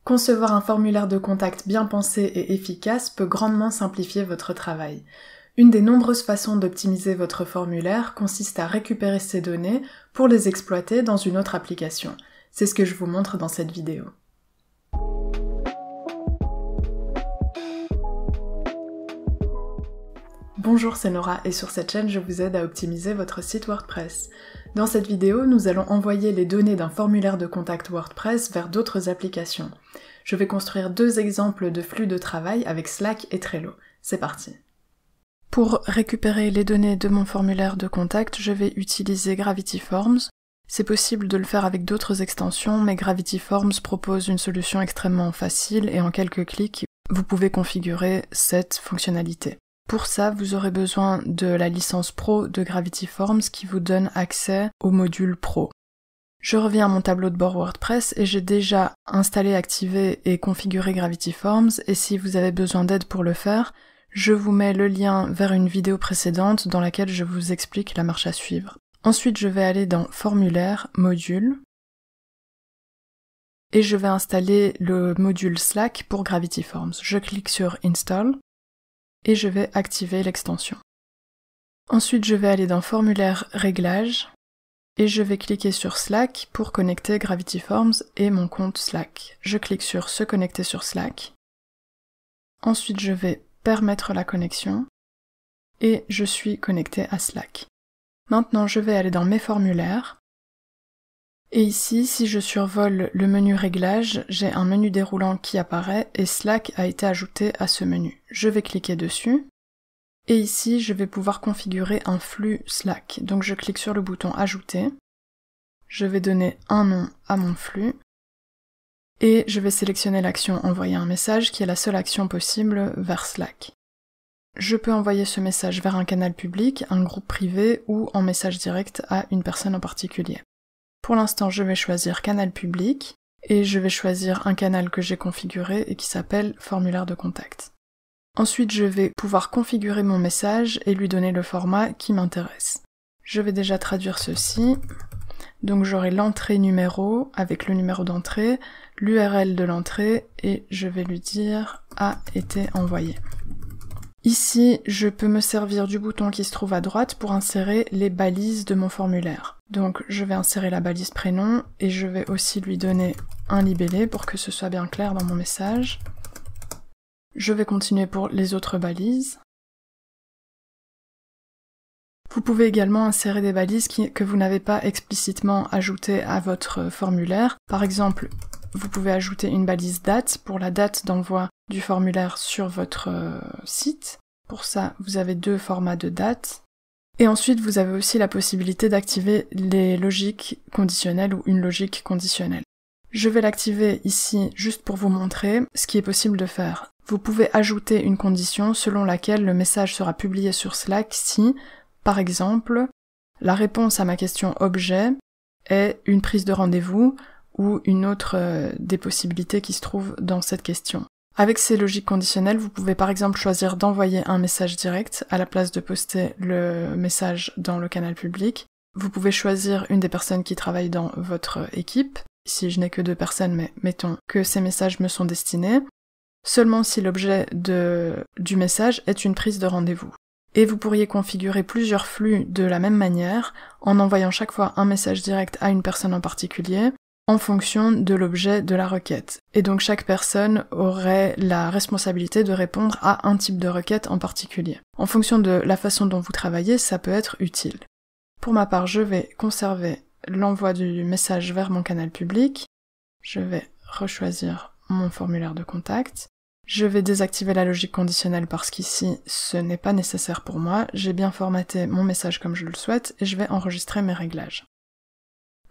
Concevoir un formulaire de contact bien pensé et efficace peut grandement simplifier votre travail. Une des nombreuses façons d'optimiser votre formulaire consiste à récupérer ces données pour les exploiter dans une autre application. C'est ce que je vous montre dans cette vidéo. Bonjour, c'est Nora et sur cette chaîne, je vous aide à optimiser votre site WordPress. Dans cette vidéo, nous allons envoyer les données d'un formulaire de contact WordPress vers d'autres applications. Je vais construire deux exemples de flux de travail avec Slack et Trello. C'est parti. Pour récupérer les données de mon formulaire de contact, je vais utiliser Gravity Forms. C'est possible de le faire avec d'autres extensions, mais Gravity Forms propose une solution extrêmement facile et en quelques clics, vous pouvez configurer cette fonctionnalité. Pour ça, vous aurez besoin de la licence Pro de Gravity Forms qui vous donne accès au module Pro. Je reviens à mon tableau de bord WordPress et j'ai déjà installé, activé et configuré Gravity Forms, et si vous avez besoin d'aide pour le faire, je vous mets le lien vers une vidéo précédente dans laquelle je vous explique la marche à suivre. Ensuite, je vais aller dans Formulaire, Module, et je vais installer le module Slack pour Gravity Forms. Je clique sur Install, et je vais activer l'extension. Ensuite, je vais aller dans Formulaire Réglages, et je vais cliquer sur Slack pour connecter Gravity Forms et mon compte Slack. Je clique sur Se connecter sur Slack. Ensuite, je vais permettre la connexion, et je suis connecté à Slack. Maintenant, je vais aller dans Mes formulaires, et ici, si je survole le menu Réglages, j'ai un menu déroulant qui apparaît et Slack a été ajouté à ce menu. Je vais cliquer dessus, et ici, je vais pouvoir configurer un flux Slack. Donc je clique sur le bouton Ajouter, je vais donner un nom à mon flux, et je vais sélectionner l'action Envoyer un message qui est la seule action possible vers Slack. Je peux envoyer ce message vers un canal public, un groupe privé ou en message direct à une personne en particulier. Pour l'instant, je vais choisir canal public et je vais choisir un canal que j'ai configuré et qui s'appelle formulaire de contact. Ensuite, je vais pouvoir configurer mon message et lui donner le format qui m'intéresse. Je vais déjà traduire ceci. Donc j'aurai l'entrée numéro avec le numéro d'entrée, l'URL de l'entrée et je vais lui dire « a été envoyé ». Ici, je peux me servir du bouton qui se trouve à droite pour insérer les balises de mon formulaire. Donc je vais insérer la balise prénom et je vais aussi lui donner un libellé pour que ce soit bien clair dans mon message. Je vais continuer pour les autres balises. Vous pouvez également insérer des balises que vous n'avez pas explicitement ajoutées à votre formulaire. Par exemple, vous pouvez ajouter une balise date pour la date d'envoi du formulaire sur votre site. Pour ça, vous avez deux formats de date. Et ensuite, vous avez aussi la possibilité d'activer les logiques conditionnelles ou une logique conditionnelle. Je vais l'activer ici juste pour vous montrer ce qui est possible de faire. Vous pouvez ajouter une condition selon laquelle le message sera publié sur Slack si, par exemple, la réponse à ma question objet est une prise de rendez-vous ou une autre des possibilités qui se trouvent dans cette question. Avec ces logiques conditionnelles, vous pouvez par exemple choisir d'envoyer un message direct à la place de poster le message dans le canal public. Vous pouvez choisir une des personnes qui travaillent dans votre équipe. Ici, je n'ai que 2 personnes, mais mettons que ces messages me sont destinés, seulement si l'objet du message est une prise de rendez-vous. Et vous pourriez configurer plusieurs flux de la même manière, en envoyant chaque fois un message direct à une personne en particulier, en fonction de l'objet de la requête. Et donc chaque personne aurait la responsabilité de répondre à un type de requête en particulier. En fonction de la façon dont vous travaillez, ça peut être utile. Pour ma part, je vais conserver l'envoi du message vers mon canal public. Je vais rechoisir mon formulaire de contact. Je vais désactiver la logique conditionnelle parce qu'ici, ce n'est pas nécessaire pour moi. J'ai bien formaté mon message comme je le souhaite et je vais enregistrer mes réglages.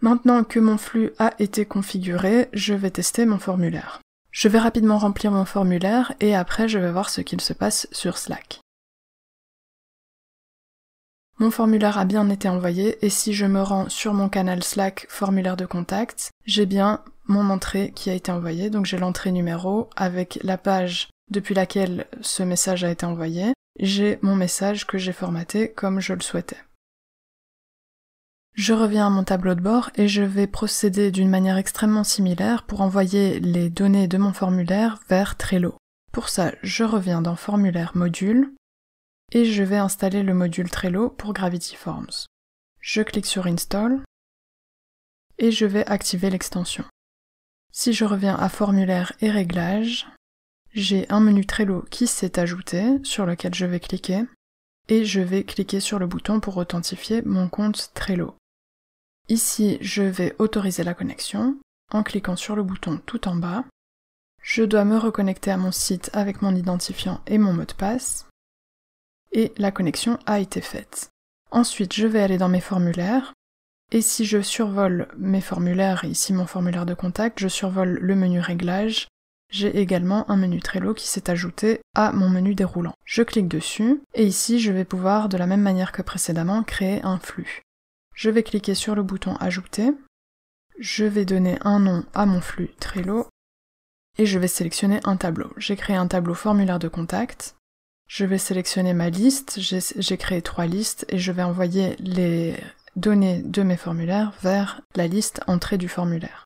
Maintenant que mon flux a été configuré, je vais tester mon formulaire. Je vais rapidement remplir mon formulaire et après je vais voir ce qu'il se passe sur Slack. Mon formulaire a bien été envoyé et si je me rends sur mon canal Slack formulaire de contact, j'ai bien mon entrée qui a été envoyée, donc j'ai l'entrée numéro avec la page depuis laquelle ce message a été envoyé, j'ai mon message que j'ai formaté comme je le souhaitais. Je reviens à mon tableau de bord et je vais procéder d'une manière extrêmement similaire pour envoyer les données de mon formulaire vers Trello. Pour ça, je reviens dans Formulaire Module et je vais installer le module Trello pour Gravity Forms. Je clique sur Install et je vais activer l'extension. Si je reviens à Formulaire et Réglages, j'ai un menu Trello qui s'est ajouté sur lequel je vais cliquer et je vais cliquer sur le bouton pour authentifier mon compte Trello. Ici, je vais autoriser la connexion en cliquant sur le bouton tout en bas. Je dois me reconnecter à mon site avec mon identifiant et mon mot de passe. Et la connexion a été faite. Ensuite, je vais aller dans mes formulaires. Et si je survole mes formulaires, ici mon formulaire de contact, je survole le menu Réglages. J'ai également un menu Trello qui s'est ajouté à mon menu déroulant. Je clique dessus et ici, je vais pouvoir, de la même manière que précédemment, créer un flux. Je vais cliquer sur le bouton Ajouter, je vais donner un nom à mon flux Trello, et je vais sélectionner un tableau. J'ai créé un tableau formulaire de contact, je vais sélectionner ma liste, j'ai créé 3 listes, et je vais envoyer les données de mes formulaires vers la liste entrée du formulaire.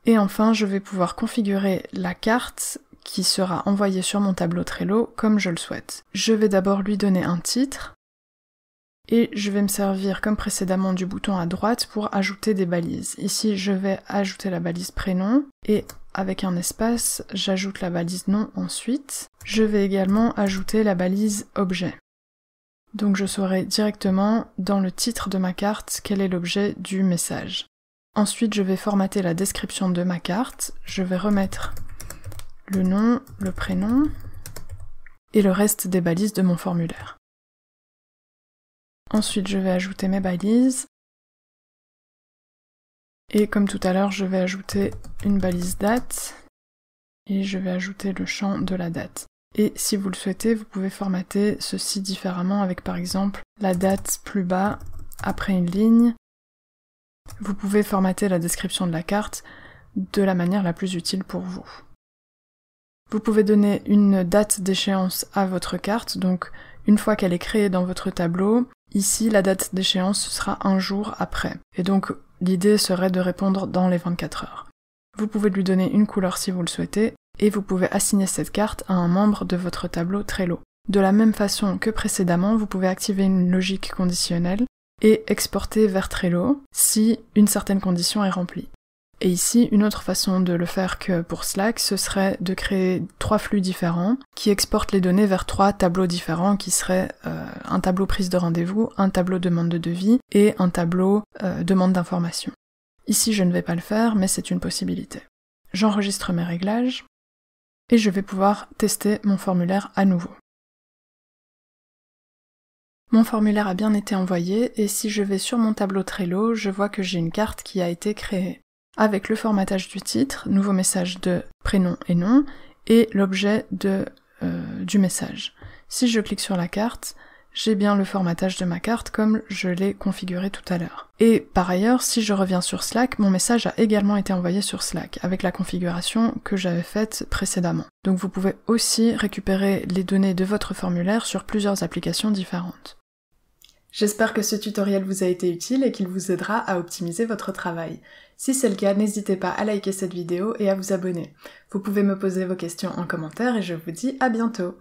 Et enfin, je vais pouvoir configurer la carte qui sera envoyée sur mon tableau Trello comme je le souhaite. Je vais d'abord lui donner un titre, et je vais me servir comme précédemment du bouton à droite pour ajouter des balises. Ici, je vais ajouter la balise prénom et avec un espace, j'ajoute la balise nom ensuite. Je vais également ajouter la balise objet. Donc je saurai directement dans le titre de ma carte quel est l'objet du message. Ensuite, je vais formater la description de ma carte. Je vais remettre le nom, le prénom et le reste des balises de mon formulaire. Ensuite, je vais ajouter mes balises. Et comme tout à l'heure, je vais ajouter une balise date. Et je vais ajouter le champ de la date. Et si vous le souhaitez, vous pouvez formater ceci différemment avec par exemple la date plus bas après une ligne. Vous pouvez formater la description de la carte de la manière la plus utile pour vous. Vous pouvez donner une date d'échéance à votre carte, donc une fois qu'elle est créée dans votre tableau, ici la date d'échéance sera un jour après, et donc l'idée serait de répondre dans les 24 heures. Vous pouvez lui donner une couleur si vous le souhaitez, et vous pouvez assigner cette carte à un membre de votre tableau Trello. De la même façon que précédemment, vous pouvez activer une logique conditionnelle et exporter vers Trello si une certaine condition est remplie. Et ici, une autre façon de le faire que pour Slack, ce serait de créer 3 flux différents qui exportent les données vers 3 tableaux différents qui seraient un tableau prise de rendez-vous, un tableau demande de devis et un tableau demande d'information. Ici, je ne vais pas le faire, mais c'est une possibilité. J'enregistre mes réglages et je vais pouvoir tester mon formulaire à nouveau. Mon formulaire a bien été envoyé et si je vais sur mon tableau Trello, je vois que j'ai une carte qui a été créée, avec le formatage du titre, nouveau message de prénom et nom, et l'objet du message. Si je clique sur la carte, j'ai bien le formatage de ma carte comme je l'ai configuré tout à l'heure. Et par ailleurs, si je reviens sur Slack, mon message a également été envoyé sur Slack, avec la configuration que j'avais faite précédemment. Donc vous pouvez aussi récupérer les données de votre formulaire sur plusieurs applications différentes. J'espère que ce tutoriel vous a été utile et qu'il vous aidera à optimiser votre travail. Si c'est le cas, n'hésitez pas à liker cette vidéo et à vous abonner. Vous pouvez me poser vos questions en commentaire et je vous dis à bientôt.